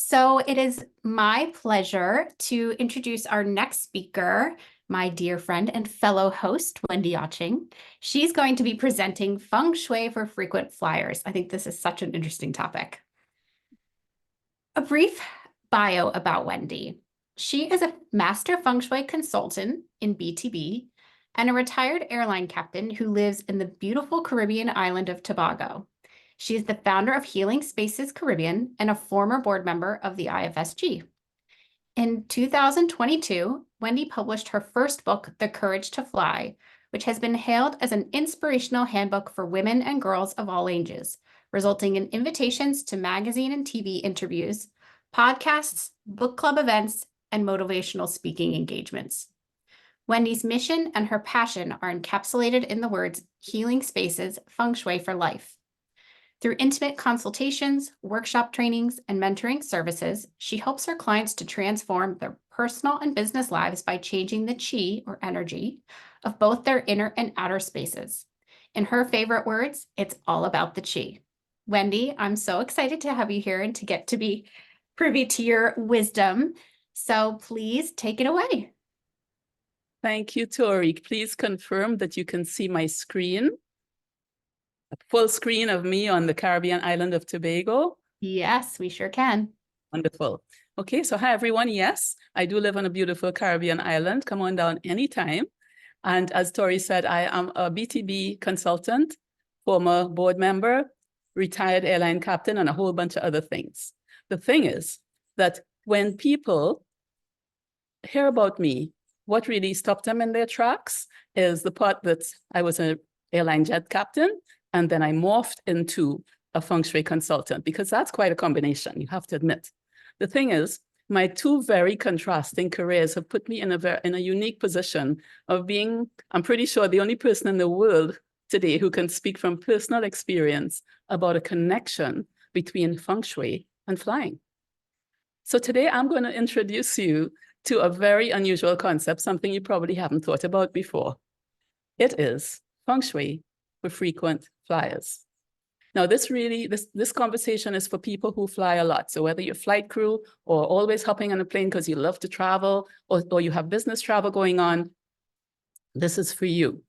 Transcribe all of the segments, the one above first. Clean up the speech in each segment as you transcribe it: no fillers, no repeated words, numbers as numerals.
So it is my pleasure to introduce our next speaker, my dear friend and fellow host, Wendy Yawching. She's going to be presenting Feng Shui for frequent flyers. I think this is such an interesting topic. A brief bio about Wendy. She is a master Feng Shui consultant in BTB and a retired airline captain who lives in the beautiful Caribbean island of Tobago. She is the founder of Healing Spaces Caribbean and a former board member of the IFSG. In 2022, Wendy published her first book, The Courage to Fly, which has been hailed as an inspirational handbook for women and girls of all ages, resulting in invitations to magazine and TV interviews, podcasts, book club events, and motivational speaking engagements. Wendy's mission and her passion are encapsulated in the words Healing Spaces, Feng Shui for Life. Through intimate consultations, workshop trainings, and mentoring services, she helps her clients to transform their personal and business lives by changing the qi, or energy, of both their inner and outer spaces. In her favorite words, it's all about the qi. Wendy, I'm so excited to have you here and to get to be privy to your wisdom. So please take it away. Thank you, Tori. Please confirm that you can see my screen. A full screen of me on the Caribbean island of Tobago. Yes, we sure can. Wonderful. Okay, so hi everyone. Yes, I do live on a beautiful Caribbean island. Come on down anytime. And as Tori said, I am a BTB consultant, former board member, retired airline captain, and a whole bunch of other things. The thing is that when people hear about me, what really stopped them in their tracks is the part that I was an airline jet captain, and then I morphed into a Feng Shui consultant, because that's quite a combination, you have to admit. The thing is, my two very contrasting careers have put me in a unique position of being, I'm pretty sure, the only person in the world today who can speak from personal experience about a connection between Feng Shui and flying. So today I'm going to introduce you to a very unusual concept, something you probably haven't thought about before. It is Feng Shui for frequent flyers. Now, this conversation is for people who fly a lot. So whether you're flight crew or always hopping on a plane because you love to travel, or you have business travel going on, this is for you.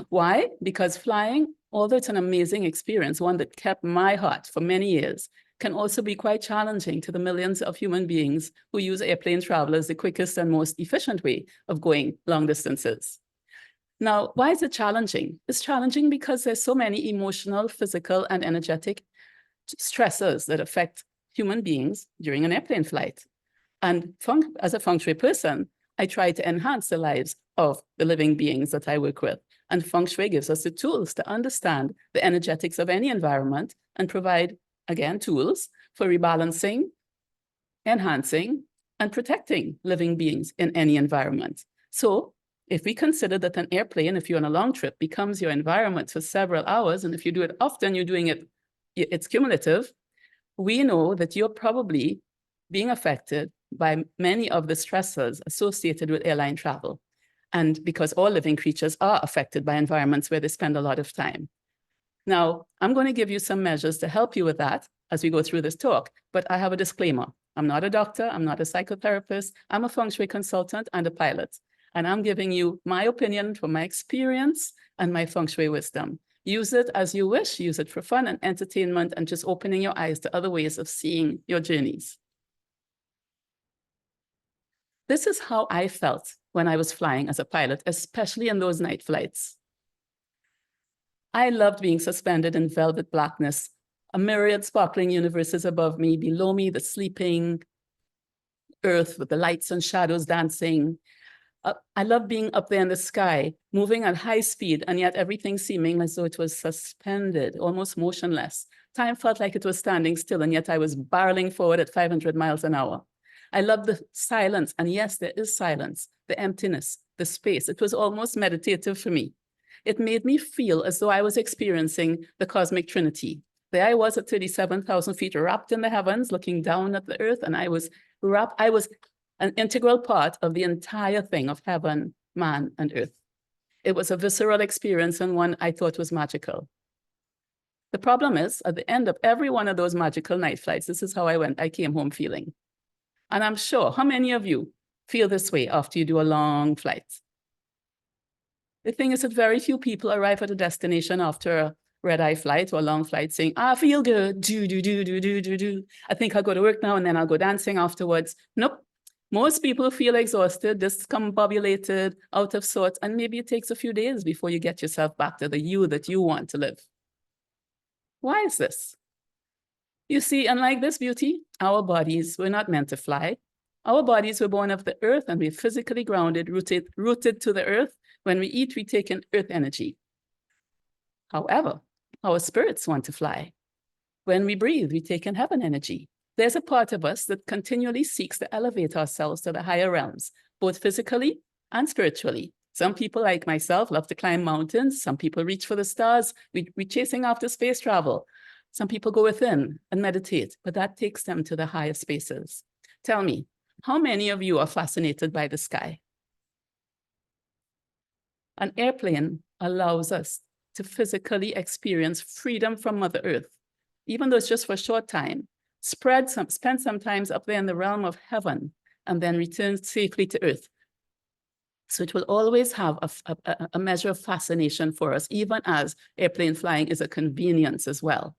Why? Because flying, although it's an amazing experience, one that kept my heart for many years, can also be quite challenging to the millions of human beings who use airplane travel as the quickest and most efficient way of going long distances. Now, why is it challenging? It's challenging because there's so many emotional, physical, and energetic stressors that affect human beings during an airplane flight. And as a Feng Shui person, I try to enhance the lives of the living beings that I work with. And Feng Shui gives us the tools to understand the energetics of any environment and provide, again, tools for rebalancing, enhancing, and protecting living beings in any environment. So if we consider that an airplane, if you're on a long trip, becomes your environment for several hours, and if you do it often, you're doing it, it's cumulative, we know that you're probably being affected by many of the stressors associated with airline travel. And because all living creatures are affected by environments where they spend a lot of time. Now, I'm going to give you some measures to help you with that as we go through this talk, but I have a disclaimer. I'm not a doctor, I'm not a psychotherapist, I'm a Feng Shui consultant and a pilot. And I'm giving you my opinion from my experience and my Feng Shui wisdom. Use it as you wish, use it for fun and entertainment, and just opening your eyes to other ways of seeing your journeys. This is how I felt when I was flying as a pilot, especially in those night flights. I loved being suspended in velvet blackness, a myriad sparkling universes above me, below me, the sleeping earth with the lights and shadows dancing. I love being up there in the sky, moving at high speed, and yet everything seeming as though it was suspended, almost motionless. Time felt like it was standing still, and yet I was barreling forward at 500 miles an hour. I love the silence, and yes, there is silence, the emptiness, the space. It was almost meditative for me. It made me feel as though I was experiencing the cosmic trinity. There I was at 37,000 feet, wrapped in the heavens, looking down at the earth, and I was an integral part of the entire thing of heaven, man, and earth. It was a visceral experience and one I thought was magical. The problem is, at the end of every one of those magical night flights, this is how I came home feeling. And I'm sure, how many of you feel this way after you do a long flight? The thing is that very few people arrive at a destination after a red-eye flight or a long flight saying, I feel good, do. I think I'll go to work now and then I'll go dancing afterwards. Nope. Most people feel exhausted, discombobulated, out of sorts, and maybe it takes a few days before you get yourself back to the you that you want to live. Why is this? You see, unlike this beauty, our bodies were not meant to fly. Our bodies were born of the earth and we're physically grounded, rooted to the earth. When we eat, we take in earth energy. However, our spirits want to fly. When we breathe, we take in heaven energy. There's a part of us that continually seeks to elevate ourselves to the higher realms, both physically and spiritually. Some people, like myself, love to climb mountains. Some people reach for the stars. We're chasing after space travel. Some people go within and meditate, but that takes them to the higher spaces. Tell me, how many of you are fascinated by the sky? An airplane allows us to physically experience freedom from Mother Earth, even though it's just for a short time. Spend some time up there in the realm of heaven and then return safely to Earth. So it will always have a measure of fascination for us, even as airplane flying is a convenience as well.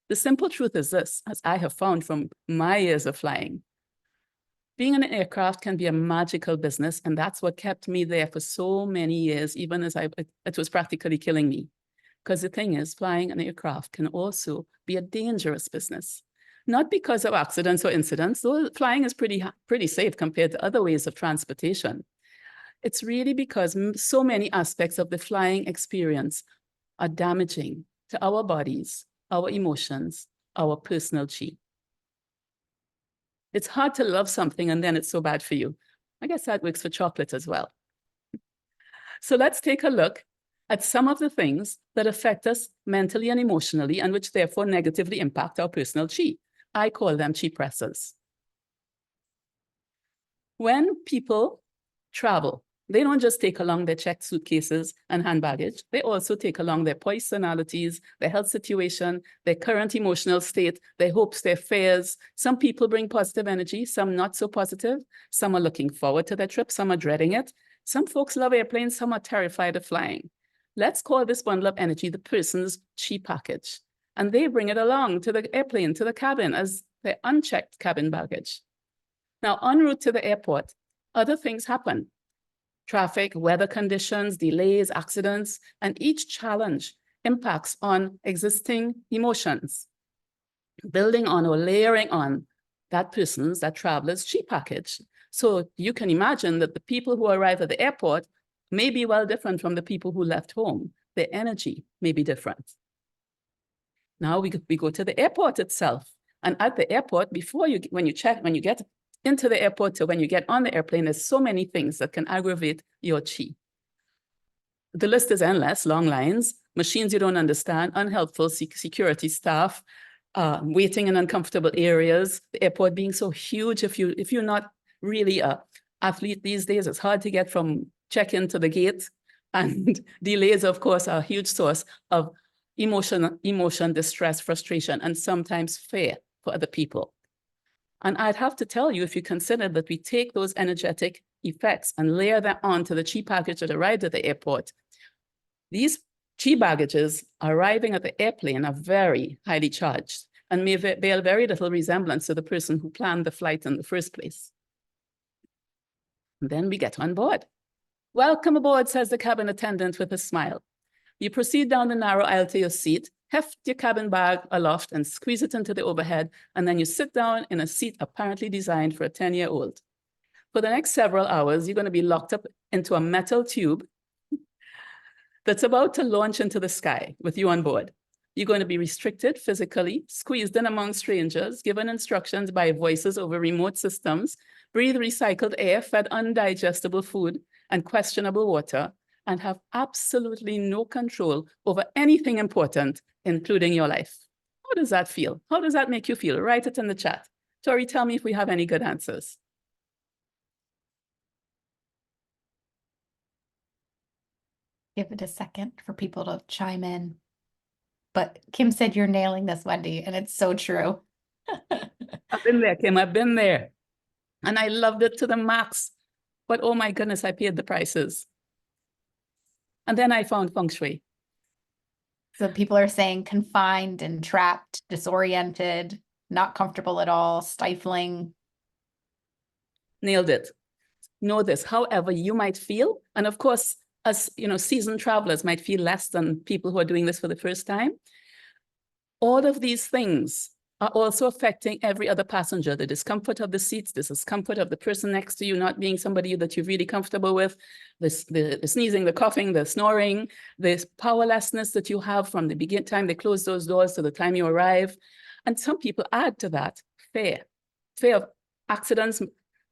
The simple truth is this, as I have found from my years of flying, being in an aircraft can be a magical business, and that's what kept me there for so many years, even as it was practically killing me. Because the thing is, flying an aircraft can also be a dangerous business. Not because of accidents or incidents, though flying is pretty safe compared to other ways of transportation. It's really because so many aspects of the flying experience are damaging to our bodies, our emotions, our personal chi. It's hard to love something and then it's so bad for you. I guess that works for chocolate as well. So let's take a look at some of the things that affect us mentally and emotionally and which therefore negatively impact our personal chi. I call them chi pressers. When people travel, they don't just take along their checked suitcases and hand baggage. They also take along their personalities, their health situation, their current emotional state, their hopes, their fears. Some people bring positive energy, some not so positive. Some are looking forward to their trip, some are dreading it. Some folks love airplanes, some are terrified of flying. Let's call this bundle of energy the person's chi package. And they bring it along to the airplane, to the cabin as their unchecked cabin baggage. Now, en route to the airport, other things happen. Traffic, weather conditions, delays, accidents, and each challenge impacts on existing emotions, building on or layering on that traveler's chi package. So you can imagine that the people who arrive at the airport may be well different from the people who left home. Their energy may be different. Now we go to the airport itself. And at the airport, when you get into the airport to when you get on the airplane, there's so many things that can aggravate your chi. The list is endless, long lines, machines you don't understand, unhelpful security staff, waiting in uncomfortable areas, the airport being so huge. If you're not really an athlete these days, it's hard to get from check-in to the gate. And delays, of course, are a huge source of emotion, distress, frustration, and sometimes fear for other people. And I'd have to tell you, if you consider that we take those energetic effects and layer that onto the chi package that arrived at the airport, these chi baggages arriving at the airplane are very highly charged and may bear very little resemblance to the person who planned the flight in the first place. And then we get on board. Welcome aboard, says the cabin attendant with a smile. You proceed down the narrow aisle to your seat, heft your cabin bag aloft and squeeze it into the overhead, and then you sit down in a seat apparently designed for a 10-year-old. For the next several hours, you're going to be locked up into a metal tube that's about to launch into the sky with you on board. You're going to be restricted physically, squeezed in among strangers, given instructions by voices over remote systems, breathe recycled air, fed undigestible food and questionable water, and have absolutely no control over anything important, including your life. How does that feel? How does that make you feel? Write it in the chat. Tori, tell me if we have any good answers. give it a second for people to chime in. But Kim said you're nailing this, Wendy, and it's so true. I've been there, Kim, I've been there. And I loved it to the max. But oh my goodness, I paid the prices. And then I found Feng Shui. So people are saying confined and trapped, disoriented, not comfortable at all, stifling. Nailed it. Know this, however you might feel. And of course, as seasoned travelers might feel less than people who are doing this for the first time. All of these things are also affecting every other passenger. The discomfort of the seats, the discomfort of the person next to you not being somebody that you're really comfortable with, the sneezing, the coughing, the snoring, the powerlessness that you have from the time they close those doors to the time you arrive. And some people add to that fear of accidents,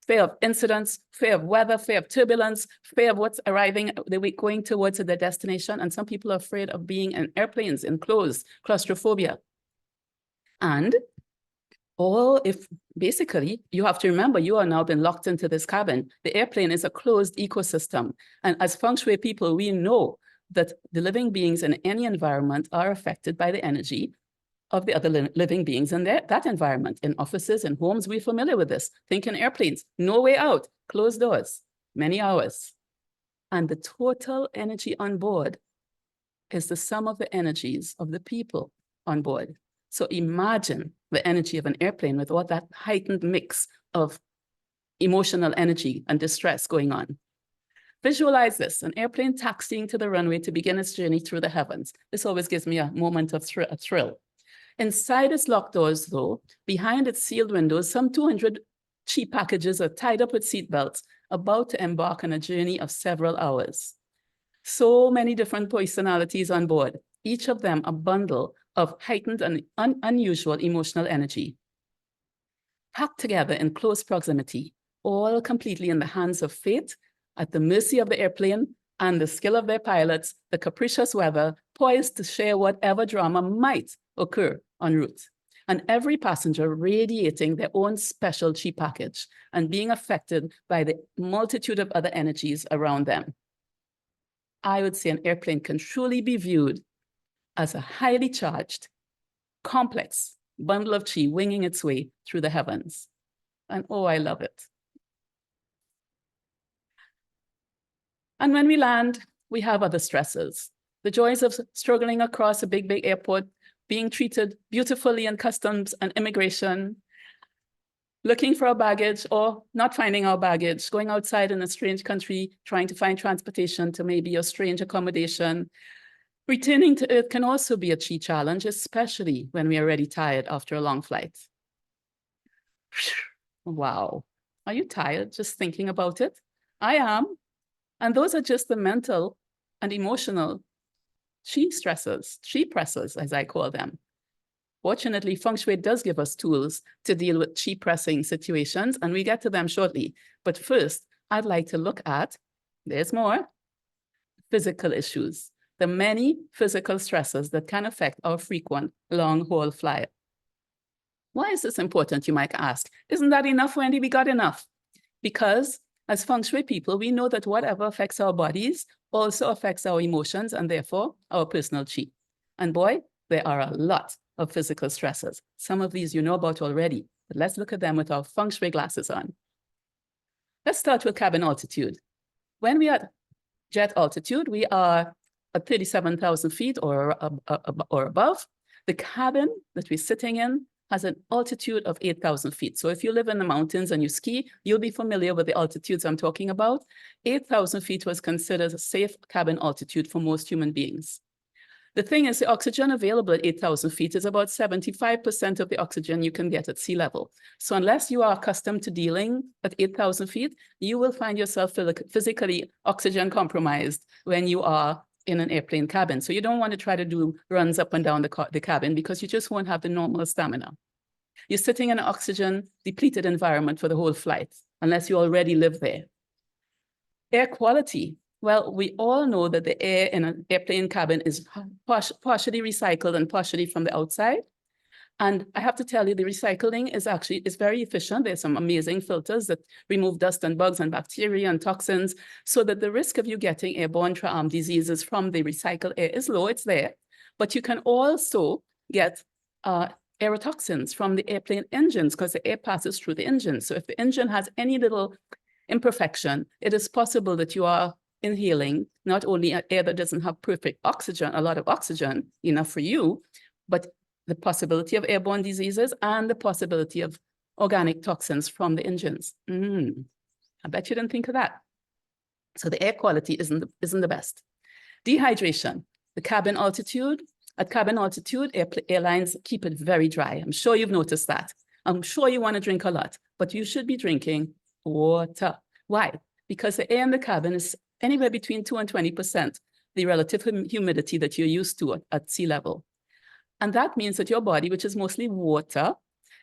fear of incidents, fear of weather, fear of turbulence, fear of what's arriving, they're going towards their destination. And some people are afraid of being in airplanes, enclosed, claustrophobia. And basically, you have to remember, you are now been locked into this cabin. The airplane is a closed ecosystem. And as Feng Shui people, we know that the living beings in any environment are affected by the energy of the other living beings in that environment. In offices and homes, we're familiar with this. Think in airplanes, no way out, closed doors, many hours. And the total energy on board is the sum of the energies of the people on board. So imagine the energy of an airplane with all that heightened mix of emotional energy and distress going on. Visualize this, an airplane taxiing to the runway to begin its journey through the heavens. This always gives me a moment of thrill. Inside its locked doors, though, behind its sealed windows, some 200 cheap packages are tied up with seatbelts, about to embark on a journey of several hours. So many different personalities on board, each of them a bundle of heightened and unusual emotional energy. Packed together in close proximity, all completely in the hands of fate, at the mercy of the airplane and the skill of their pilots, the capricious weather, poised to share whatever drama might occur en route. And every passenger radiating their own special chi package and being affected by the multitude of other energies around them. I would say an airplane can truly be viewed as a highly charged, complex bundle of chi winging its way through the heavens. And oh, I love it. And when we land, we have other stresses. The joys of struggling across a big, big airport, being treated beautifully in customs and immigration, looking for our baggage or not finding our baggage, going outside in a strange country, trying to find transportation to maybe a strange accommodation. Returning to Earth can also be a chi challenge, especially when we are already tired after a long flight. Wow. Are you tired just thinking about it? I am. And those are just the mental and emotional chi stressors, chi pressors, as I call them. Fortunately, Feng Shui does give us tools to deal with chi pressing situations, and we get to them shortly. But first, I'd like to look at, there's more, physical issues, the many physical stressors that can affect our frequent long-haul flyer. Why is this important, you might ask? Isn't that enough, Wendy? We got enough. Because as Feng Shui people, we know that whatever affects our bodies also affects our emotions and therefore our personal chi. And boy, there are a lot of physical stressors. Some of these you know about already, but let's look at them with our Feng Shui glasses on. Let's start with cabin altitude. When we are at jet altitude, we are at 37,000 feet or above. The cabin that we're sitting in has an altitude of 8,000 feet. So if you live in the mountains and you ski, you'll be familiar with the altitudes I'm talking about. 8,000 feet was considered a safe cabin altitude for most human beings. The thing is, the oxygen available at 8,000 feet is about 75% of the oxygen you can get at sea level. So unless you are accustomed to dealing at 8,000 feet, you will find yourself physically oxygen compromised when you are in an airplane cabin. So you don't want to try to do runs up and down the cabin because you just won't have the normal stamina. You're sitting in an oxygen depleted environment for the whole flight, unless you already live there. Air quality. Well, we all know that the air in an airplane cabin is partially recycled and partially from the outside. And I have to tell you, the recycling is very efficient. There's some amazing filters that remove dust and bugs and bacteria and toxins, so that the risk of you getting airborne diseases from the recycled air is low. It's there. But you can also get aerotoxins from the airplane engines, because the air passes through the engine. So if the engine has any little imperfection, it is possible that you are inhaling not only air that doesn't have perfect oxygen, a lot of oxygen, enough for you, but the possibility of airborne diseases and the possibility of organic toxins from the engines. I bet you didn't think of that. So the air quality isn't the best. Dehydration, the cabin altitude. At cabin altitude, airlines keep it very dry. I'm sure you've noticed that. I'm sure you want to drink a lot, but you should be drinking water. Why? Because the air in the cabin is anywhere between 2 and 20%, the relative humidity that you're used to at sea level. And that means that your body, which is mostly water,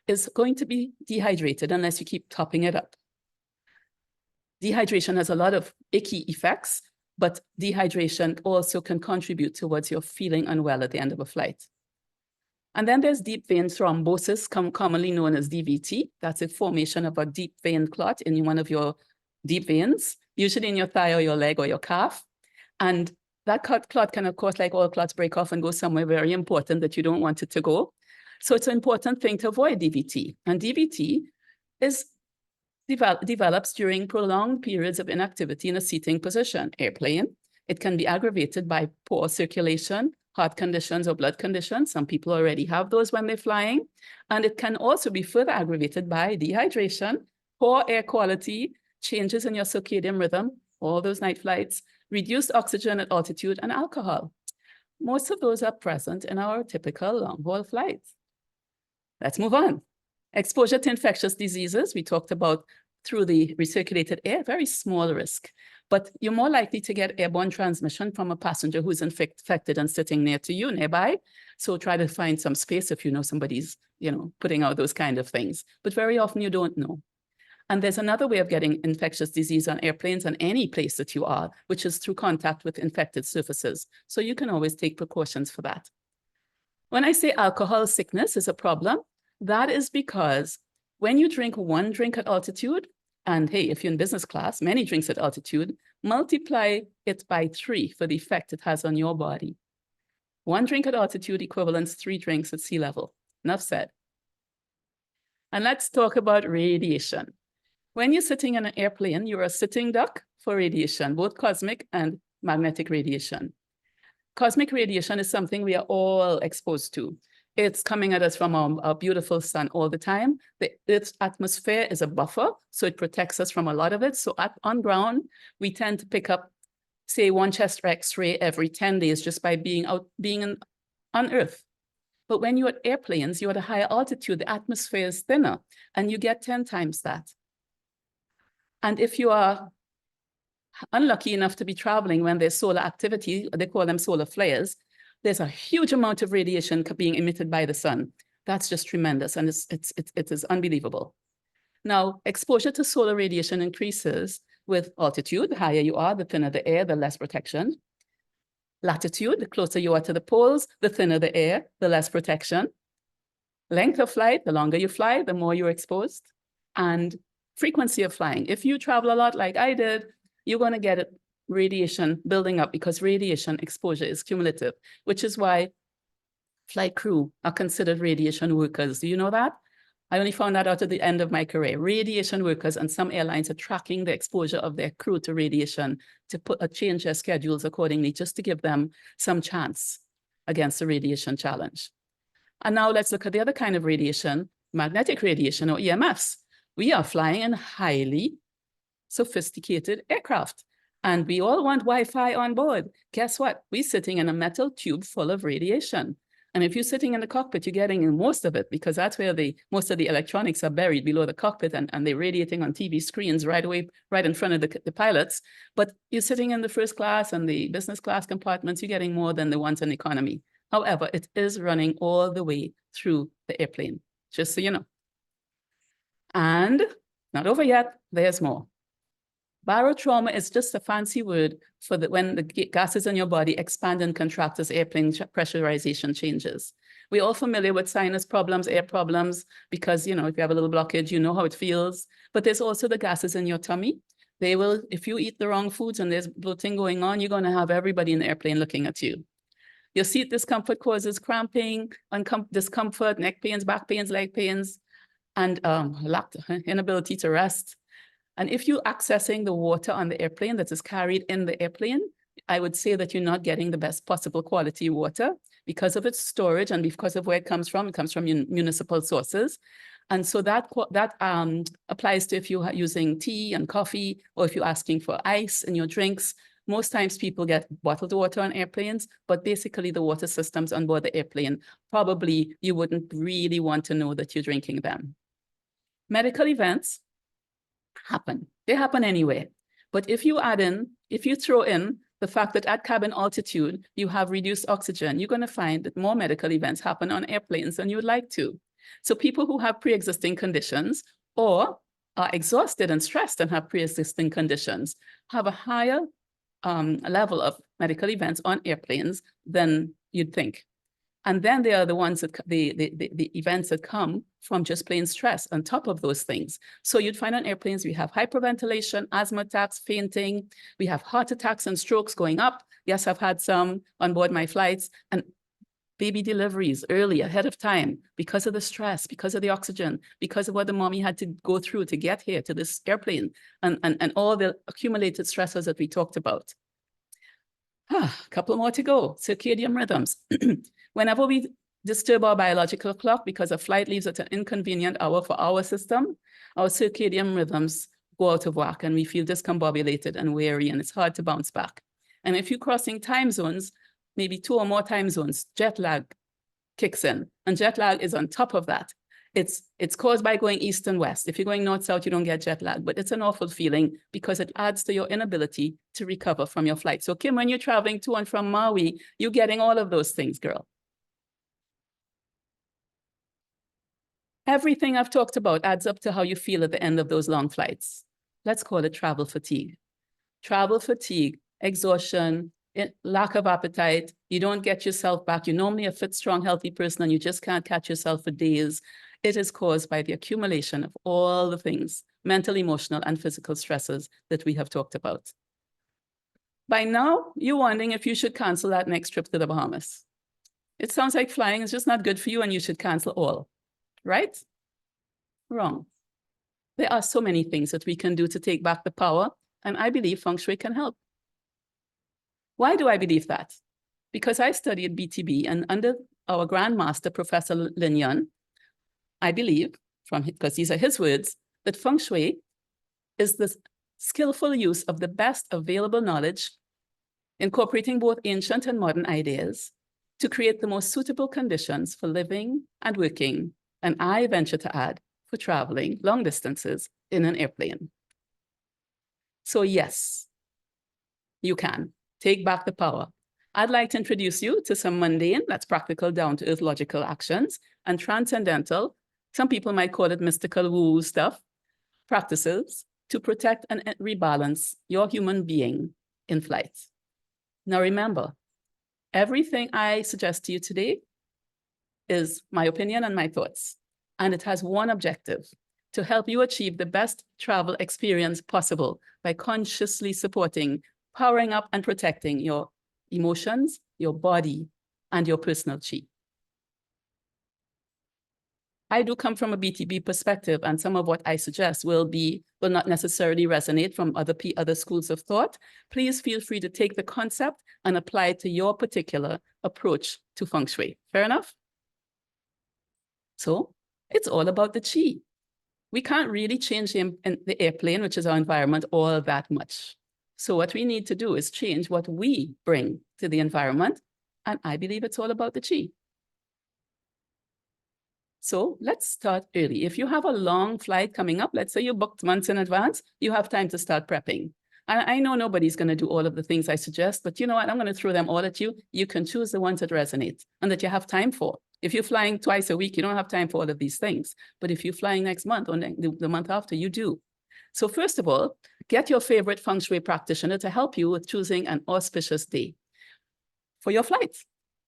is going to be dehydrated unless you keep topping it up. Dehydration has a lot of icky effects, but dehydration also can contribute towards your feeling unwell at the end of a flight. And then there's deep vein thrombosis, commonly known as DVT. That's a formation of a deep vein clot in one of your deep veins, usually in your thigh or your leg or your calf. And that clot can, of course, like all clots, break off and go somewhere very important that you don't want it to go. So it's an important thing to avoid DVT. And DVT develops during prolonged periods of inactivity in a seating position. Airplane, it can be aggravated by poor circulation, heart conditions, or blood conditions. Some people already have those when they're flying. And it can also be further aggravated by dehydration, poor air quality, changes in your circadian rhythm, all those night flights, reduced oxygen at altitude, and alcohol. Most of those are present in our typical long-haul flights. Let's move on. Exposure to infectious diseases, we talked about through the recirculated air, very small risk. But you're more likely to get airborne transmission from a passenger who's infected and sitting nearby. So try to find some space if you know somebody's, putting out those kind of things. But very often you don't know. And there's another way of getting infectious disease on airplanes and any place that you are, which is through contact with infected surfaces. So you can always take precautions for that. When I say alcohol sickness is a problem, that is because when you drink one drink at altitude, and hey, if you're in business class, many drinks at altitude, multiply it by 3 for the effect it has on your body. 1 drink at altitude equivalents 3 drinks at sea level. Enough said. And let's talk about radiation. When you're sitting in an airplane, you're a sitting duck for radiation, both cosmic and magnetic radiation. Cosmic radiation is something we are all exposed to. It's coming at us from our beautiful sun all the time. The Earth's atmosphere is a buffer, so it protects us from a lot of it. So on ground, we tend to pick up, say, 1 chest X-ray every 10 days just by being on Earth. But when you're at airplanes, you're at a higher altitude, the atmosphere is thinner, and you get 10 times that. And if you are unlucky enough to be traveling when there's solar activity, they call them solar flares, there's a huge amount of radiation being emitted by the sun. That's just tremendous, and it is unbelievable. Now, exposure to solar radiation increases with altitude. The higher you are, the thinner the air, the less protection. Latitude, the closer you are to the poles, the thinner the air, the less protection. Length of flight, the longer you fly, the more you're exposed. And frequency of flying. If you travel a lot like I did, you're going to get radiation building up because radiation exposure is cumulative, which is why flight crew are considered radiation workers. Do you know that? I only found that out at the end of my career. Radiation workers, and some airlines are tracking the exposure of their crew to radiation to change their schedules accordingly, just to give them some chance against the radiation challenge. And now let's look at the other kind of radiation, magnetic radiation, or EMFs. We are flying in highly sophisticated aircraft, and we all want Wi-Fi on board. Guess what? We're sitting in a metal tube full of radiation. And if you're sitting in the cockpit, you're getting most of it, because that's where most of the electronics are buried below the cockpit, and they're radiating on TV screens right in front of the pilots. But you're sitting in the first class and the business class compartments, you're getting more than the ones in economy. However, it is running all the way through the airplane, just so you know. And not over yet, there's more. Barotrauma is just a fancy word for when the gases in your body expand and contract as airplane pressurization changes. We're all familiar with sinus problems, air problems, because, you know, if you have a little blockage, you know how it feels. But there's also the gases in your tummy. They will, if you eat the wrong foods and there's bloating going on, you're going to have everybody in the airplane looking at you. Your seat discomfort causes cramping, discomfort, neck pains, back pains, leg pains, and inability to rest. And if you're accessing the water on the airplane that is carried in the airplane, I would say that you're not getting the best possible quality water because of its storage and because of where it comes from. It comes from municipal sources. And so that applies to if you're using tea and coffee, or if you're asking for ice in your drinks. Most times people get bottled water on airplanes, but basically the water systems on board the airplane, probably you wouldn't really want to know that you're drinking them. Medical events happen. They happen anyway. But if you throw in the fact that at cabin altitude, you have reduced oxygen, you're going to find that more medical events happen on airplanes than you would like to. So people who have pre-existing conditions or are exhausted and stressed and have pre-existing conditions have a higher level of medical events on airplanes than you'd think. And then there are the ones that the events that come from just plain stress on top of those things. So you'd find on airplanes, we have hyperventilation, asthma attacks, fainting. We have heart attacks and strokes going up. Yes, I've had some on board my flights, and baby deliveries early, ahead of time, because of the stress, because of the oxygen, because of what the mommy had to go through to get here to this airplane, and all the accumulated stressors that we talked about. A couple more to go. Circadian rhythms. Whenever we disturb our biological clock because a flight leaves at an inconvenient hour for our system, our circadian rhythms go out of whack and we feel discombobulated and weary, and it's hard to bounce back. And if you're crossing time zones, maybe 2 or more time zones, jet lag kicks in, and jet lag is on top of that. It's caused by going east and west. If you're going north-south, you don't get jet lag, but it's an awful feeling because it adds to your inability to recover from your flight. So Kim, when you're traveling to and from Maui, you're getting all of those things, girl. Everything I've talked about adds up to how you feel at the end of those long flights. Let's call it travel fatigue. Travel fatigue, exhaustion, lack of appetite. You don't get yourself back. You're normally a fit, strong, healthy person, and you just can't catch yourself for days. It is caused by the accumulation of all the things, mental, emotional, and physical stresses that we have talked about. By now, you're wondering if you should cancel that next trip to the Bahamas. It sounds like flying is just not good for you and you should cancel all, right? Wrong. There are so many things that we can do to take back the power, and I believe Feng Shui can help. Why do I believe that? Because I studied BTB, and under our grandmaster, Professor Lin Yun, I believe, because these are his words, that Feng Shui is the skillful use of the best available knowledge, incorporating both ancient and modern ideas to create the most suitable conditions for living and working, and I venture to add, for traveling long distances in an airplane. So yes, you can take back the power. I'd like to introduce you to some mundane, that's practical, down-to-earth logical actions, and transcendental, some people might call it mystical woo stuff, practices to protect and rebalance your human being in flight. Now remember, everything I suggest to you today is my opinion and my thoughts, and it has one objective: to help you achieve the best travel experience possible by consciously supporting, powering up, and protecting your emotions, your body, and your personal chi. I do come from a BTB perspective, and some of what I suggest will not necessarily resonate from other schools of thought. Please feel free to take the concept and apply it to your particular approach to Feng Shui. Fair enough? So it's all about the chi. We can't really change the airplane, which is our environment, all that much. So what we need to do is change what we bring to the environment, and I believe it's all about the chi. So let's start early. If you have a long flight coming up, let's say you booked months in advance, you have time to start prepping. And I know nobody's going to do all of the things I suggest, but you know what? I'm going to throw them all at you. You can choose the ones that resonate and that you have time for. If you're flying twice a week, you don't have time for all of these things. But if you're flying next month or the month after, you do. So first of all, Get your favorite Feng Shui practitioner to help you with choosing an auspicious day for your flight.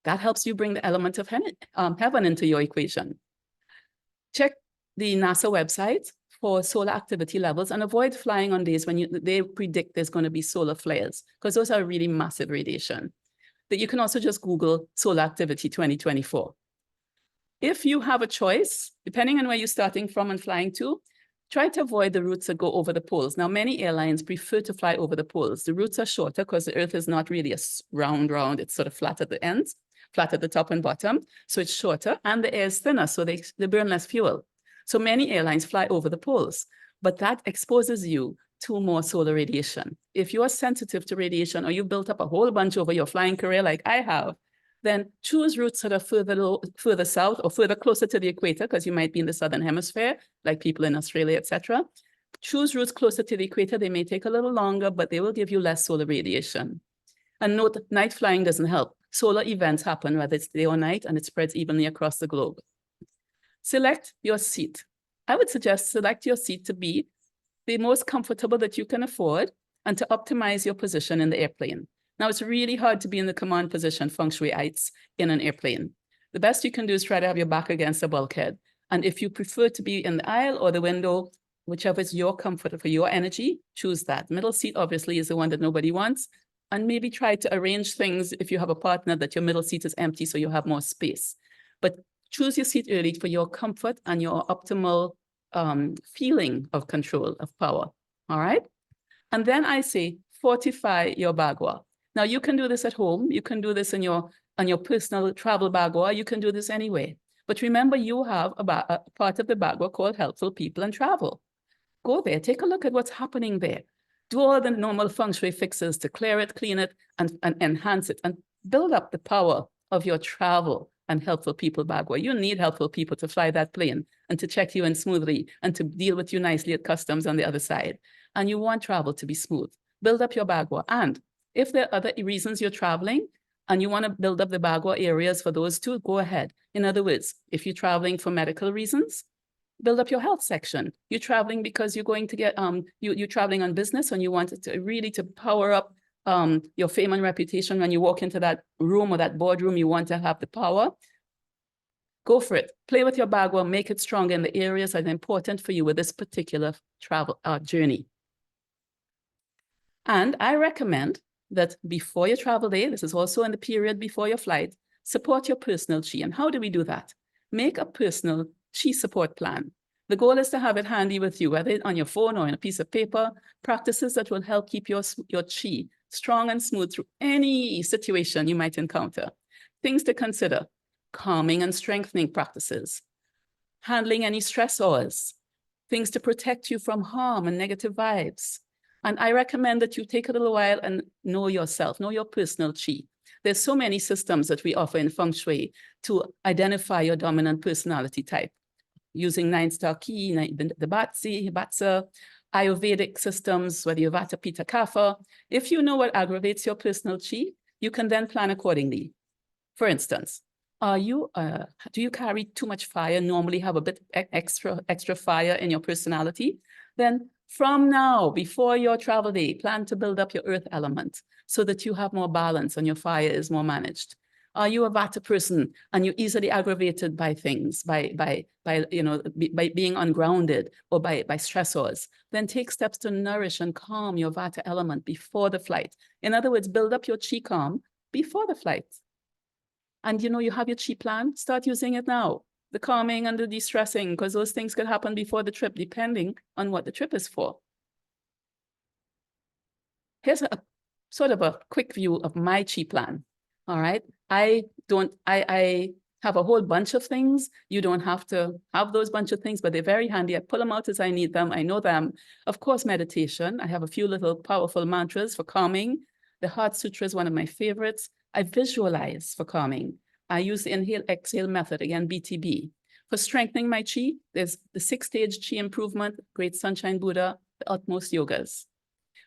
That helps you bring the element of heaven into your equation. Check the NASA website for solar activity levels and avoid flying on days when they predict there's going to be solar flares, because those are really massive radiation. That you can also just Google solar activity 2024. If you have a choice, depending on where you're starting from and flying to, try to avoid the routes that go over the poles. Now, many airlines prefer to fly over the poles. The routes are shorter because the Earth is not really a round, it's sort of flat at the ends, flat at the top and bottom. So it's shorter and the air is thinner, so they burn less fuel. So many airlines fly over the poles, but that exposes you to more solar radiation. If you are sensitive to radiation or you built up a whole bunch over your flying career like I have, then choose routes that are further south or further closer to the equator, because you might be in the southern hemisphere, like people in Australia, etc. Choose routes closer to the equator. They may take a little longer, but they will give you less solar radiation. And note, night flying doesn't help. Solar events happen whether it's day or night, and it spreads evenly across the globe. Select your seat. I would suggest select your seat to be the most comfortable that you can afford and to optimize your position in the airplane. Now, it's really hard to be in the command position, Feng Shui-ites, in an airplane. The best you can do is try to have your back against a bulkhead. And if you prefer to be in the aisle or the window, whichever is your comfort for your energy, choose that. Middle seat, obviously, is the one that nobody wants. And maybe try to arrange things if you have a partner that your middle seat is empty so you have more space. But choose your seat early for your comfort and your optimal feeling of control, of power. All right? And then I say, fortify your bagua. Now, you can do this at home. You can do this on your personal travel bagua. You can do this anyway. But remember, you have a part of the bagua called Helpful People and Travel. Go there. Take a look at what's happening there. Do all the normal Feng Shui fixes to clear it, clean it, and enhance it, and build up the power of your travel and Helpful People bagua. You need helpful people to fly that plane and to check you in smoothly and to deal with you nicely at customs on the other side. And you want travel to be smooth. Build up your bagua. And if there are other reasons you're traveling and you want to build up the bagua areas for those too, go ahead. In other words, if you're traveling for medical reasons, build up your health section. You're traveling because you're going to get, you're traveling on business and you want it to really to power up your fame and reputation. When you walk into that room or that boardroom, you want to have the power. Go for it. Play with your bagua, make it strong in the areas that are important for you with this particular travel journey. And I recommend that before your travel day, this is also in the period before your flight, support your personal chi. And how do we do that? Make a personal chi support plan. The goal is to have it handy with you, whether on your phone or on a piece of paper, practices that will help keep your chi strong and smooth through any situation you might encounter. Things to consider: calming and strengthening practices, handling any stressors, things to protect you from harm and negative vibes. And I recommend that you take a little while and know yourself, know your personal chi. There's so many systems that we offer in Feng Shui to identify your dominant personality type, using 9-star key, the Batsa, Ayurvedic systems, whether you're Vata, Pitta, Kapha. If you know what aggravates your personal chi, you can then plan accordingly. For instance, do you carry too much fire, normally have a bit extra fire in your personality? Then from now, before your travel day, plan to build up your earth element so that you have more balance and your fire is more managed. Are you a Vata person and you're easily aggravated by things, by being ungrounded or by stressors? Then take steps to nourish and calm your Vata element before the flight. In other words, build up your chi calm before the flight. And you have your chi plan, start using it now. The calming and the de-stressing, because those things could happen before the trip, depending on what the trip is for. Here's a sort of a quick view of my chi plan. All right. I have a whole bunch of things. You don't have to have those bunch of things, but they're very handy. I pull them out as I need them. I know them. Of course, meditation. I have a few little powerful mantras for calming. The Heart Sutra is one of my favorites. I visualize for calming. I use the inhale-exhale method, again, BTB. For strengthening my chi, there's the 6-stage chi improvement, Great Sunshine Buddha, the utmost yogas.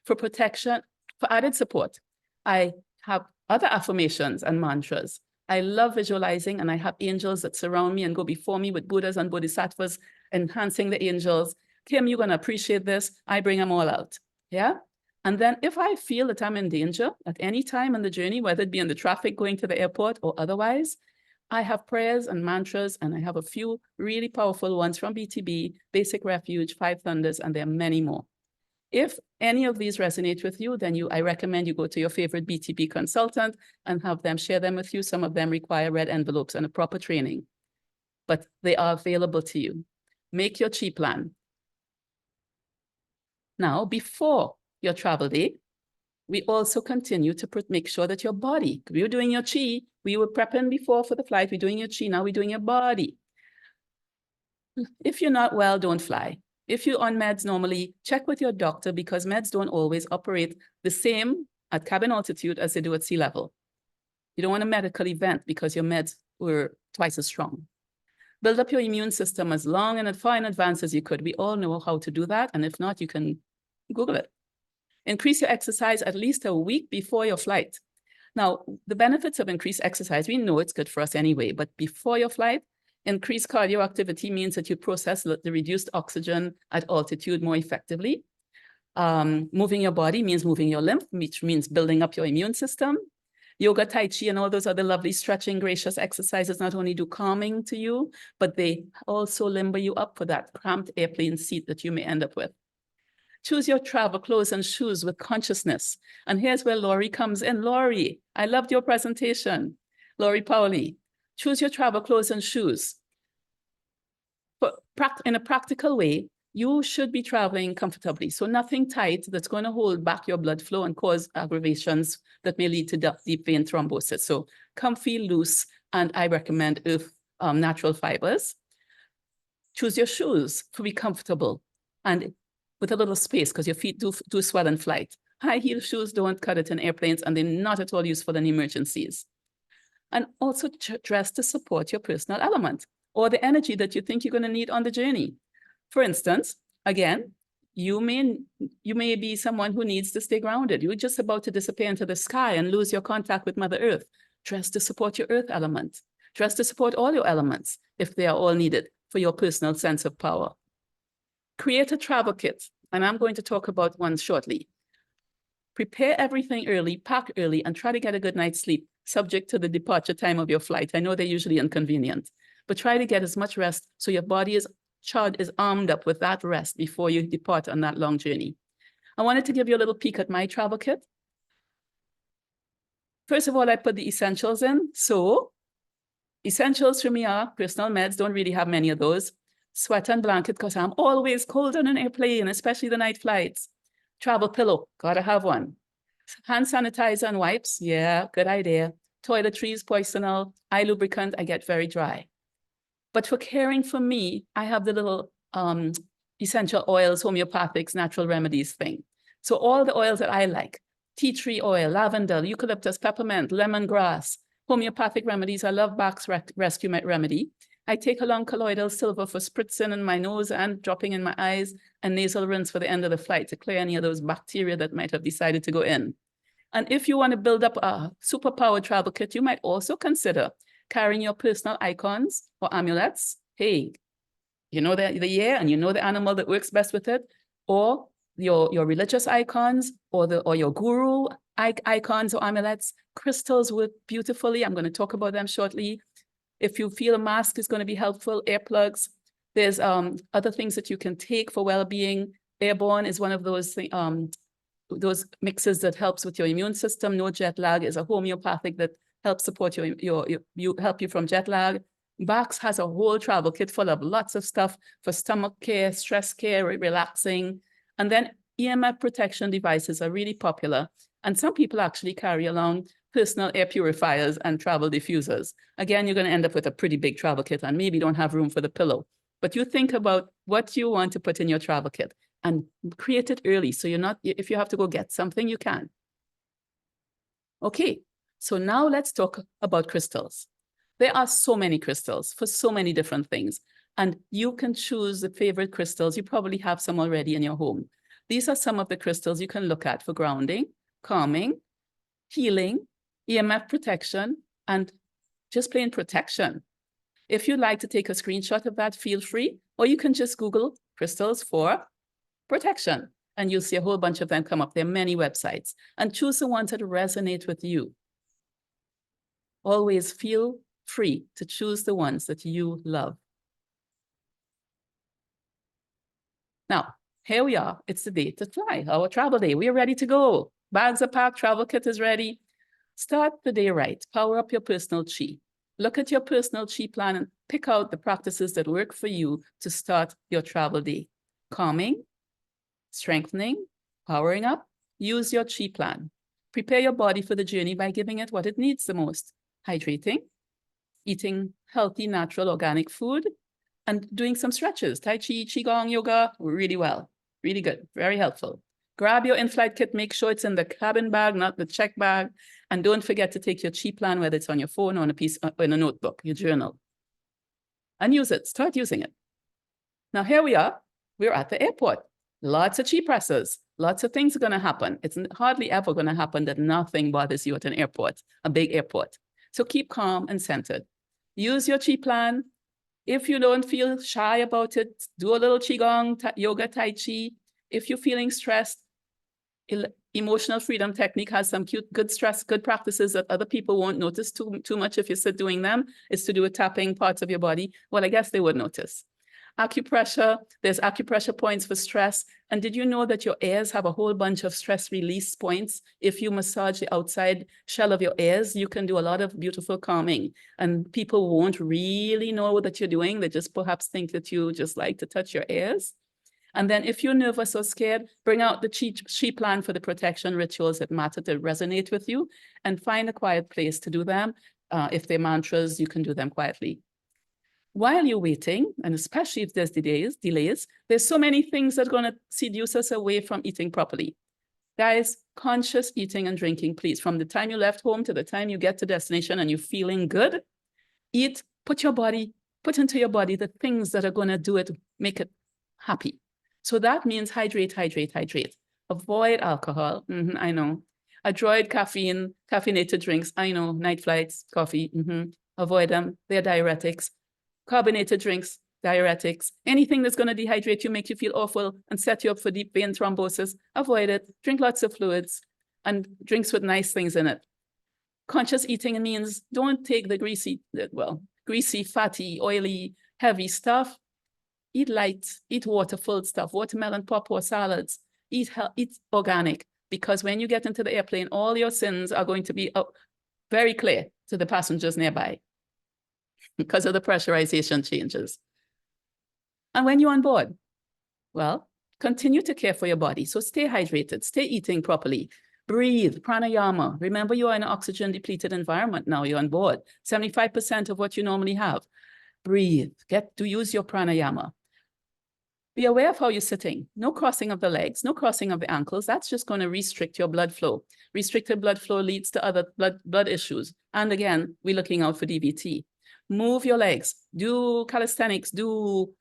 For protection, for added support, I have other affirmations and mantras. I love visualizing, and I have angels that surround me and go before me with Buddhas and Bodhisattvas, enhancing the angels. Kim, you're going to appreciate this. I bring them all out. Yeah. And then if I feel that I'm in danger at any time on the journey, whether it be in the traffic going to the airport or otherwise, I have prayers and mantras, and I have a few really powerful ones from BTB, Basic Refuge, Five Thunders, and there are many more. If any of these resonate with you, then I recommend you go to your favorite BTB consultant and have them share them with you. Some of them require red envelopes and a proper training, but they are available to you. Make your chi plan. Now, before your travel day, we also continue to make sure that your body, we were doing your chi, we were prepping before for the flight, we're doing your chi, now we're doing your body. If you're not well, don't fly. If you're on meds normally, check with your doctor, because meds don't always operate the same at cabin altitude as they do at sea level. You don't want a medical event because your meds were twice as strong. Build up your immune system as long and as far in advance as you could. We all know how to do that. And if not, you can Google it. Increase your exercise at least a week before your flight. Now, the benefits of increased exercise, we know it's good for us anyway, but before your flight, increased cardio activity means that you process the reduced oxygen at altitude more effectively. Moving your body means moving your lymph, which means building up your immune system. Yoga, Tai Chi, and all those other lovely stretching, gracious exercises not only do calming to you, but they also limber you up for that cramped airplane seat that you may end up with. Choose your travel clothes and shoes with consciousness. And here's where Lori comes in. Lori, I loved your presentation. Lori Pauli, choose your travel clothes and shoes. But in a practical way, you should be traveling comfortably. So nothing tight that's going to hold back your blood flow and cause aggravations that may lead to deep vein thrombosis. So comfy, loose, and I recommend natural fibers. Choose your shoes to be comfortable and with a little space, because your feet do swell in flight. High heel shoes don't cut it in airplanes, and they're not at all useful in emergencies. And also dress to support your personal element or the energy that you think you're going to need on the journey. For instance, again, you may be someone who needs to stay grounded. You're just about to disappear into the sky and lose your contact with Mother Earth. Dress to support your earth element. Dress to support all your elements if they are all needed for your personal sense of power. Create a travel kit, and I'm going to talk about one shortly. Prepare everything early, pack early, and try to get a good night's sleep, subject to the departure time of your flight. I know they're usually inconvenient, but try to get as much rest so your body is armed up with that rest before you depart on that long journey. I wanted to give you a little peek at my travel kit. First of all, I put the essentials in. So essentials for me are personal meds, don't really have many of those. Sweater and blanket, because I'm always cold on an airplane, especially the night flights. Travel pillow, gotta have one. Hand sanitizer and wipes, yeah, good idea. Toiletries, poisonal, eye lubricant, I get very dry. But for caring for me, I have the little essential oils, homeopathics, natural remedies thing. So all the oils that I like, tea tree oil, lavender, eucalyptus, peppermint, lemongrass, homeopathic remedies. I love Bach's Rescue Remedy. I take along colloidal silver for spritzing in my nose and dropping in my eyes, and nasal rinse for the end of the flight to clear any of those bacteria that might have decided to go in. And if you want to build up a superpowered travel kit, you might also consider carrying your personal icons or amulets. Hey, you know the year and you know the animal that works best with it, or your religious icons or your guru icons or amulets. Crystals work beautifully. I'm going to talk about them shortly. If you feel a mask is going to be helpful, earplugs. There's other things that you can take for well-being. Airborne is one of those mixes that helps with your immune system. No jet lag is a homeopathic that helps support help you from jet lag. Bach's has a whole travel kit full of lots of stuff for stomach care, stress care, relaxing. And then EMF protection devices are really popular. And some people actually carry along personal air purifiers and travel diffusers. Again, you're going to end up with a pretty big travel kit and maybe don't have room for the pillow. But you think about what you want to put in your travel kit and create it early. So you're not, if you have to go get something, you can. Okay, so now let's talk about crystals. There are so many crystals for so many different things. And you can choose the favorite crystals. You probably have some already in your home. These are some of the crystals you can look at for grounding, calming, healing, EMF protection, and just plain protection. If you'd like to take a screenshot of that, feel free, or you can just Google crystals for protection. and you'll see a whole bunch of them come up. There are many websites, and choose the ones that resonate with you. Always feel free to choose the ones that you love. Now, here we are. It's the day to fly, our travel day. We are ready to go. Bags are packed, travel kit is ready. Start the day right. Power up your personal chi. Look at your personal chi plan and pick out the practices that work for you to start your travel day. Calming, strengthening, powering up. Use your chi plan. Prepare your body for the journey by giving it what it needs the most. Hydrating, eating healthy, natural, organic food, and doing some stretches. Tai Chi, Qigong, yoga, really well. Really good, very helpful. Grab your in-flight kit, make sure it's in the cabin bag, not the check bag. And don't forget to take your chi plan, whether it's on your phone or on a piece, or in a notebook, your journal. And use it, start using it. Now here we are, we're at the airport. Lots of chi presses, lots of things are gonna happen. It's hardly ever gonna happen that nothing bothers you at an airport, a big airport. So keep calm and centered. Use your chi plan. If you don't feel shy about it, do a little Qigong, yoga, Tai Chi. If you're feeling stressed, emotional freedom technique has some cute, good practices that other people won't notice too much if you sit doing them. It's to do with tapping parts of your body. Well, I guess they would notice. Acupressure, there's acupressure points for stress. And did you know that your ears have a whole bunch of stress release points? If you massage the outside shell of your ears, you can do a lot of beautiful calming. And people won't really know what you're doing. They just perhaps think that you just like to touch your ears. And then if you're nervous or scared, bring out the chi plan for the protection rituals that matter, to resonate with you, and find a quiet place to do them. If they're mantras, you can do them quietly. While you're waiting, and especially if there's delays, there's so many things that are going to seduce us away from eating properly. Guys, conscious eating and drinking, please. From the time you left home to the time you get to destination and you're feeling good, eat, put into your body the things that are going to do it, make it happy. So that means hydrate, hydrate, hydrate. Avoid alcohol, I know. Avoid caffeine, caffeinated drinks, I know. Night flights, coffee, avoid them, they're diuretics. Carbonated drinks, diuretics, anything that's going to dehydrate you, make you feel awful, and set you up for deep vein thrombosis, avoid it. Drink lots of fluids and drinks with nice things in it. Conscious eating means don't take the greasy, fatty, oily, heavy stuff. Eat light, eat water-filled stuff, watermelon, pawpaw salads, eat organic, because when you get into the airplane, all your sins are going to be very clear to the passengers nearby, because of the pressurization changes. And when you're on board, well, continue to care for your body. So stay hydrated, stay eating properly, breathe, pranayama. Remember, you are in an oxygen depleted environment now, you're on board. 75% of what you normally have. Breathe, use your pranayama. Be aware of how you're sitting. No crossing of the legs, no crossing of the ankles. That's just going to restrict your blood flow. Restricted blood flow leads to other blood issues. And again, we're looking out for DVT. Move your legs, do calisthenics, do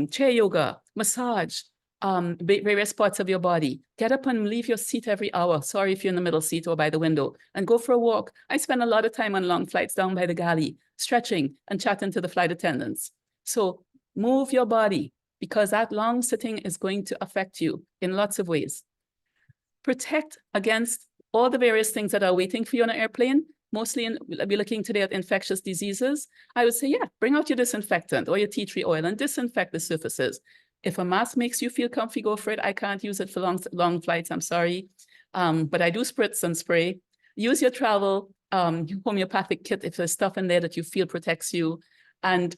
chair yoga, massage, various parts of your body. Get up and leave your seat every hour. Sorry if you're in the middle seat or by the window, and go for a walk. I spend a lot of time on long flights down by the galley, stretching and chatting to the flight attendants. So move your body, because that long sitting is going to affect you in lots of ways. Protect against all the various things that are waiting for you on an airplane. Mostly we'll be looking today at infectious diseases. I would say, yeah, bring out your disinfectant or your tea tree oil and disinfect the surfaces. If a mask makes you feel comfy, go for it. I can't use it for long flights, I'm sorry. But I do spritz and spray. Use your travel homeopathic kit if there's stuff in there that you feel protects you, and